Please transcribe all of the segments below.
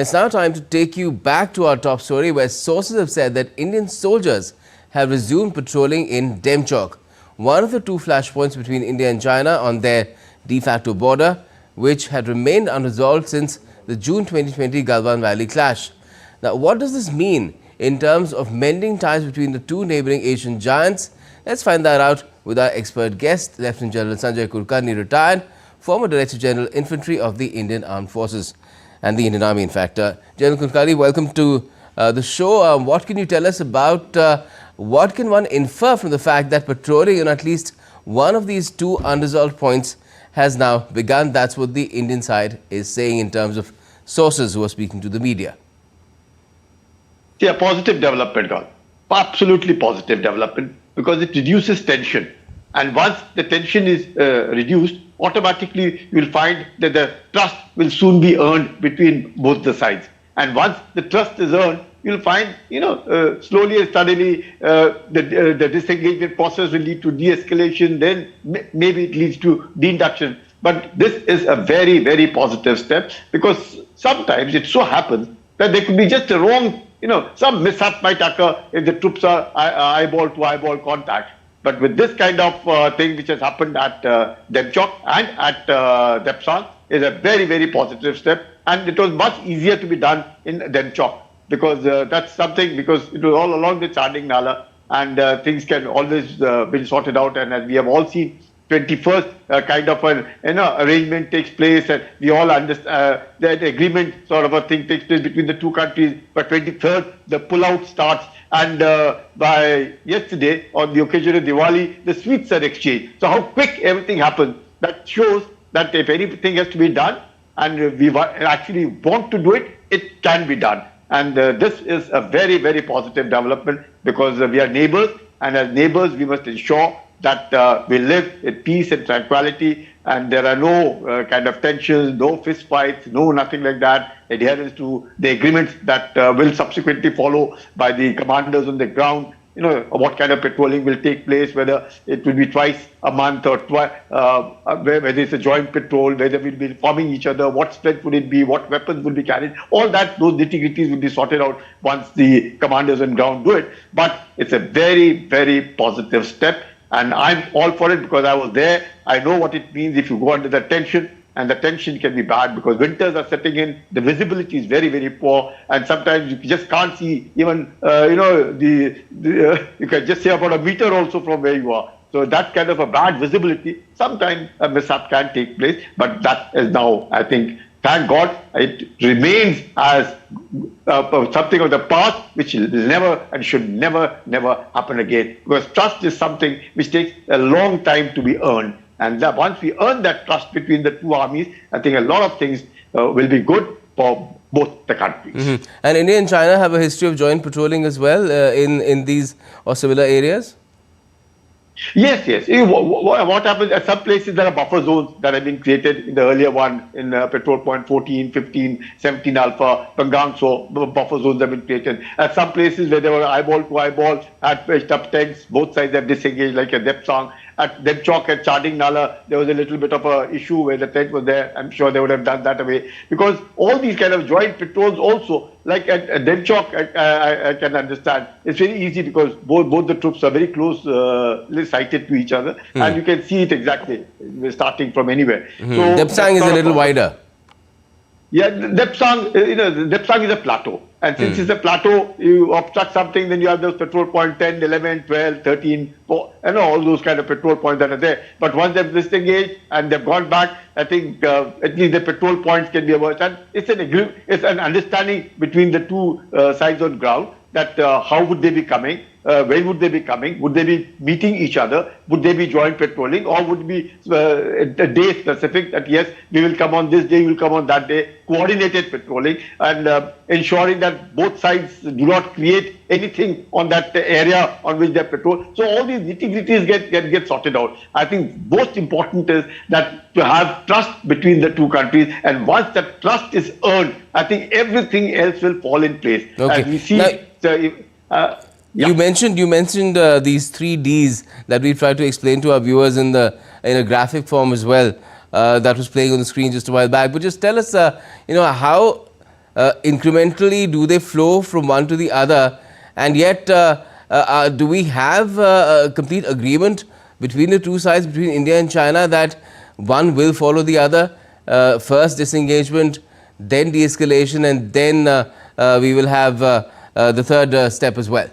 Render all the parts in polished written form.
It's now time to take you back to our top story, where sources have said that Indian soldiers have resumed patrolling in Demchok, one of the two flashpoints between India and China on their de facto border, which had remained unresolved since the June 2020 Galwan Valley clash. Now, what does this mean in terms of mending ties between the two neighbouring Asian giants? Let's find that out with our expert guest, Lieutenant General Sanjay Kulkarni, retired, former Director General Infantry of the Indian Armed Forces and the Indian Army, in fact. General Kulkarni, welcome to the show. What can you tell us about what can one infer from the fact that patrolling in at least one of these two unresolved points has now begun? That's what the Indian side is saying in terms of sources who are speaking to the media. Yeah, positive development, God. Absolutely positive development, because it reduces tension. And once the tension is reduced, automatically you will find that the trust will soon be earned between both the sides. And once the trust is earned, you'll find, slowly and steadily, the disengagement process will lead to de-escalation, then maybe it leads to de-induction. But this is a very, very positive step, because sometimes it so happens that there could be just a wrong, some mishap might occur if the troops are eyeball to eyeball contact. But with this kind of thing which has happened at Demchok and at Demchuk is a very, very positive step. And it was much easier to be done in Demchok, because that's something, because it was all along the Charning Nala, and things can always be sorted out. And as we have all seen, 21st kind of an arrangement takes place, and we all understand that agreement sort of a thing takes place between the two countries. But 23rd, the pullout starts. And by yesterday, on the occasion of Diwali, the sweets are exchanged. So how quick everything happens, that shows that if anything has to be done, and we actually want to do it, it can be done. And this is a very, very positive development, because we are neighbors, and as neighbors, we must ensure that we live in peace and tranquility, and there are no kind of tensions, no fist fights, no nothing like that. Adherence to the agreements that will subsequently follow by the commanders on the ground. What kind of patrolling will take place, whether it will be twice a month or whether it's a joint patrol, whether we'll be informing each other, what strength would it be, what weapons will be carried. All that, those nitty-gritties will be sorted out once the commanders on ground do it. But it's a very, very positive step. And I'm all for it, because I was there. I know what it means if you go under the tension, and the tension can be bad because winters are setting in. The visibility is very, very poor, and sometimes you just can't see even, you can just say about a meter also from where you are. So that kind of a bad visibility, sometimes a mishap can take place, but that is now, I think, thank God, it remains as something of the past, which will never and should never, never happen again. Because trust is something which takes a long time to be earned. And that once we earn that trust between the two armies, I think a lot of things will be good for both the countries. Mm-hmm. And India and China have a history of joint patrolling as well in these or similar areas? Yes, yes. What happens at some places, there are buffer zones that have been created in the earlier one, in patrol point 14, 15, 17 alpha, Pangang, so buffer zones have been created. At some places where they were eyeball to eyeball, had pitched up tanks, both sides have disengaged, like a Demchok. At Demchok and Charning Nala, there was a little bit of a issue where the tent was there. I'm sure they would have done that away. Because all these kind of joint patrols also, like at Demchok, I can understand. It's very easy because both the troops are very close sighted to each other. And you can see it exactly, starting from anywhere. So Demchok is a little wider. Yeah, Demchok, Demchok is a plateau. And since it's a plateau, you obstruct something, then you have those patrol point 10, 11, 12, 13, 4, all those kind of patrol points that are there. But once they've disengaged and they've gone back, I think at least the patrol points can be avoided. And it's an understanding between the two sides on ground that how would they be coming, when would they be coming, would they be meeting each other, would they be joint patrolling, or would it be a day specific that yes, we will come on this day, we will come on that day, coordinated patrolling, and ensuring that both sides do not create anything on that area on which they patrol. So all these nitty-gritties get sorted out. I think most important is that to have trust between the two countries, and once that trust is earned, I think everything else will fall in place. Okay. As we see, yeah. You mentioned these 3 Ds that we tried to explain to our viewers in a graphic form as well. That was playing on the screen just a while back. But just tell us, how incrementally do they flow from one to the other, and yet do we have a complete agreement between the two sides, between India and China, that one will follow the other? First disengagement, then de-escalation, and then we will have the third step as well.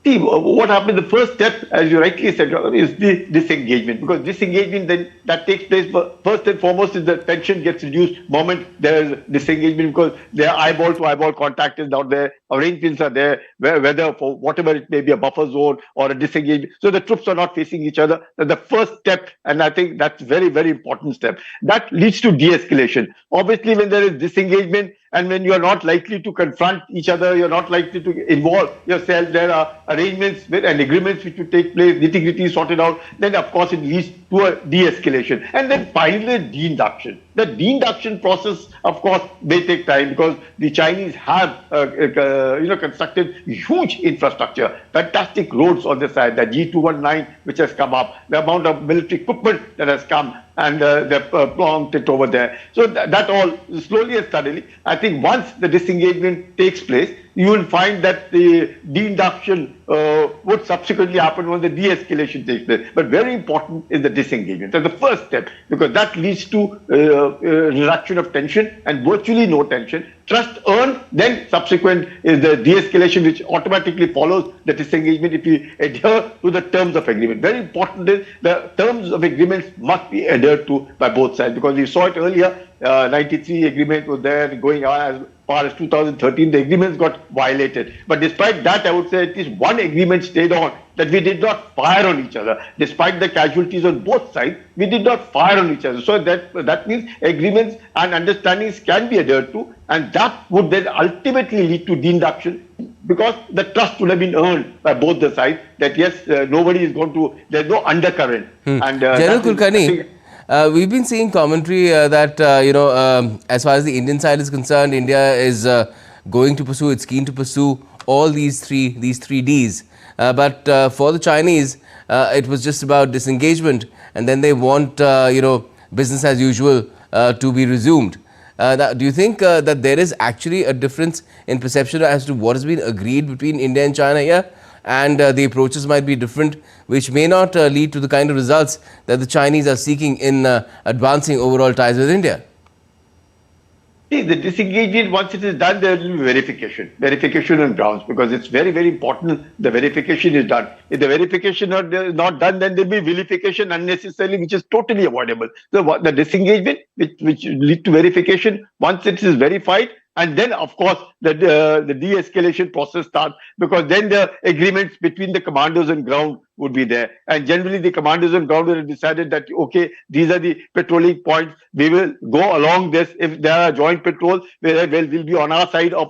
See, what happened, the first step, as you rightly said, is the disengagement. Because disengagement, then that takes place, first and foremost, is the tension gets reduced moment there is disengagement, because their eyeball to eyeball contact is not there, arrangements are there, whether for whatever it may be, a buffer zone or a disengagement. So the troops are not facing each other. That's the first step, and I think that's very, very important step. That leads to de-escalation. Obviously, when there is disengagement, and when you are not likely to confront each other, you're not likely to involve yourself, there are arrangements and agreements which will take place, nitty-gritty sorted out, then of course it leads to a de-escalation. And then finally, de-induction. The de-induction process, of course, may take time, because the Chinese have constructed huge infrastructure, fantastic roads on the side, the G219 which has come up, the amount of military equipment that has come, and they've plonked it over there. So that all slowly and steadily, I think once the disengagement takes place, you will find that the de-induction would subsequently happen when the de-escalation takes place. But very important is the disengagement. That's the first step, because that leads to reduction of tension and virtually no tension. Trust earned, then subsequent is the de-escalation, which automatically follows the disengagement if you adhere to the terms of agreement. Very important is the terms of agreements must be adhered to by both sides, because we saw it earlier. 93 agreement was there, going on as far as 2013, the agreements got violated. But despite that, I would say at least one agreement stayed on, that we did not fire on each other. Despite the casualties on both sides, we did not fire on each other. So that means agreements and understandings can be adhered to, and that would then ultimately lead to de-induction, because the trust would have been earned by both the sides that yes, nobody is going to, there's no undercurrent. And General Kulkarni, we've been seeing commentary that as far as the Indian side is concerned, India is going to pursue, it's keen to pursue all these three Ds. But for the Chinese, it was just about disengagement, and then they want business as usual to be resumed. Do you think that there is actually a difference in perception as to what has been agreed between India and China here, and the approaches might be different, which may not lead to the kind of results that the Chinese are seeking in advancing overall ties with India? See, the disengagement, once it is done, there will be verification on grounds, because it's very, very important the verification is done. If the verification is not done, then there will be vilification unnecessarily, which is totally avoidable. So the disengagement, which lead to verification, once it is verified, and then, of course, the de-escalation process starts, because then the agreements between the commanders on ground would be there. And generally, the commanders on ground will have decided that, okay, these are the patrolling points. We will go along this. If there are joint patrols, we'll be on our side of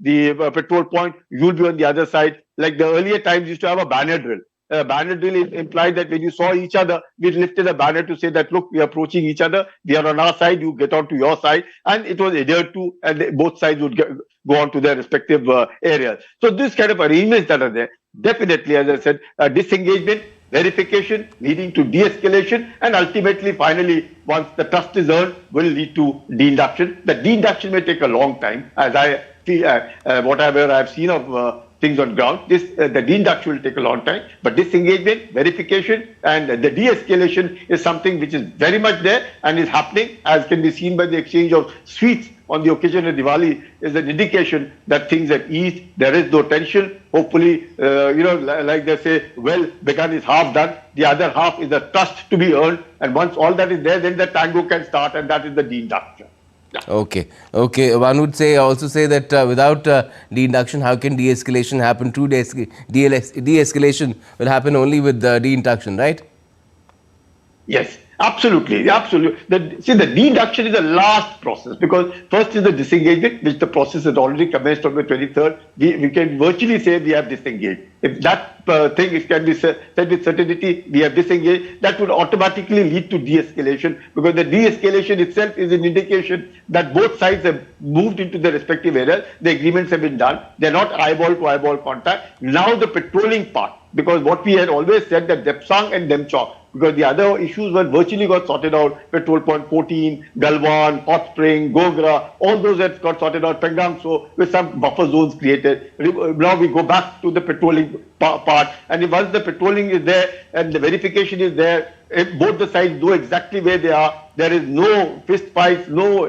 the patrol point. You'll be on the other side. Like the earlier times, used to have a banner drill. Banner drill implied that when you saw each other, we lifted a banner to say that, look, we are approaching each other, we are on our side, you get on to your side, and it was adhered to, and both sides would go on to their respective areas. So this kind of arrangements that are there, definitely, as I said, disengagement, verification, leading to de-escalation, and ultimately, finally, once the trust is earned, will lead to de-induction. The de-induction may take a long time, as I see, whatever I've seen of things on ground. The de-induction will take a long time, but disengagement, verification, and the de-escalation is something which is very much there and is happening, as can be seen by the exchange of sweets on the occasion of Diwali, is an indication that things have eased. There is no tension. Hopefully, like they say, well begun is half done. The other half is the trust to be earned, and once all that is there, then the tango can start, and that is the de-induction. Yeah. Okay. One would also say that without de-induction, how can de-escalation happen? True de-escalation will happen only with de-induction, right? Yes, absolutely. See, the de-induction is the last process, because first is the disengagement, which the process has already commenced on the 23rd. We can virtually say we have disengaged. If that thing can be said with certainty, we have disengaged, that would automatically lead to de-escalation, because the de-escalation itself is an indication that both sides have moved into their respective areas. The agreements have been done. They're not eyeball to eyeball contact. Now the patrolling part, because what we had always said that Depsang and Demchok, because the other issues were virtually got sorted out. Petrol Point 14, Galwan, Hot Spring, Gogra, all those that got sorted out. Pengang, so with some buffer zones created. Now we go back to the patrolling part, and once the patrolling is there and the verification is there, if both the sides know exactly where they are, there is no fist fights, no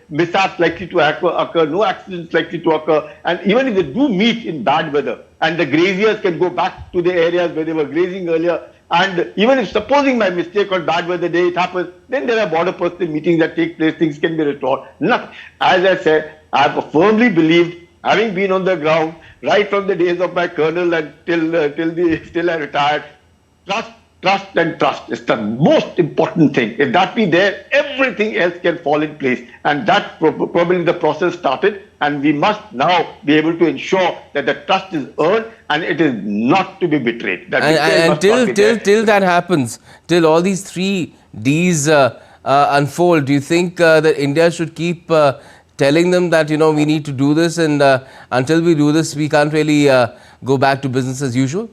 mishaps likely to occur, no accidents likely to occur. And even if they do meet in bad weather, and the graziers can go back to the areas where they were grazing earlier, and even if supposing by mistake on bad weather day it happens, then there are border personal meetings that take place, things can be restored. Nothing. As I said, I have firmly believed, having been on the ground right from the days of my colonel and till I retired, trust and trust is the most important thing. If that be there, everything else can fall in place. And that probably the process started, and we must now be able to ensure that the trust is earned and it is not to be betrayed. And till that happens, till all these three Ds unfold, do you think that India should keep telling them that, we need to do this, and until we do this, we can't really go back to business as usual?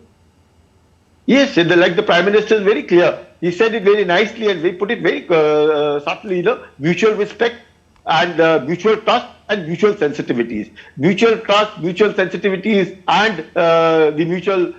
Yes, like the Prime Minister is very clear. He said it very nicely and we put it very subtly, mutual respect and mutual trust and mutual sensitivities. Mutual trust, mutual sensitivities and the mutual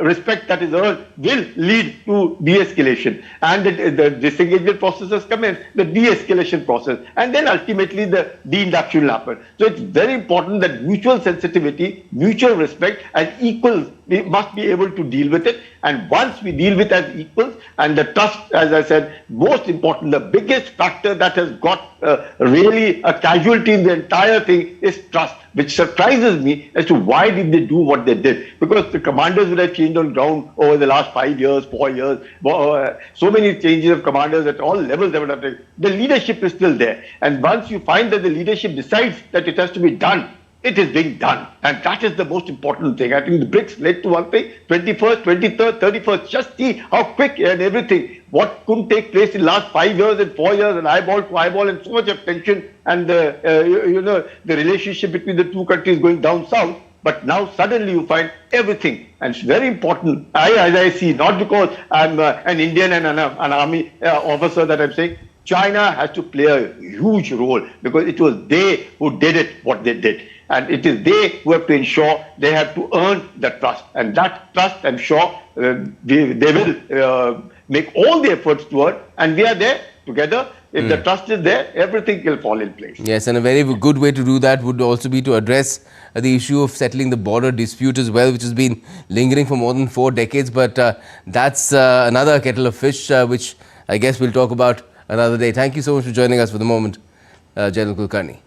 respect that is earned will lead to de-escalation. And the disengagement process has commenced, the de-escalation process. And then ultimately the de-induction will happen. So it's very important that mutual sensitivity, mutual respect and equals, we must be able to deal with it. And once we deal with as equals, and the trust, as I said, most important, the biggest factor that has got really a casualty in the entire thing is trust, which surprises me as to why did they do what they did. Because the commanders would have changed on ground over the last 5 years, 4 years, so many changes of commanders at all levels they would have taken. The leadership is still there. And once you find that the leadership decides that it has to be done, it is being done. And that is the most important thing. I think the BRICS led to one thing, 21st, 23rd, 31st. Just see how quick and everything. What couldn't take place in the last 5 years and 4 years and eyeball to eyeball and so much of tension and the relationship between the two countries going down south. But now suddenly you find everything. And it's very important, as I see, not because I'm an Indian and an army officer that I'm saying, China has to play a huge role because it was they who did it, what they did. And it is they who have to ensure they have to earn the trust. And that trust, I'm sure, they will make all the efforts to earn. And we are there together. If the trust is there, everything will fall in place. Yes, and a very good way to do that would also be to address the issue of settling the border dispute as well, which has been lingering for more than 4 decades. But that's another kettle of fish, which I guess we'll talk about another day. Thank you so much for joining us for the moment, General Kulkarni.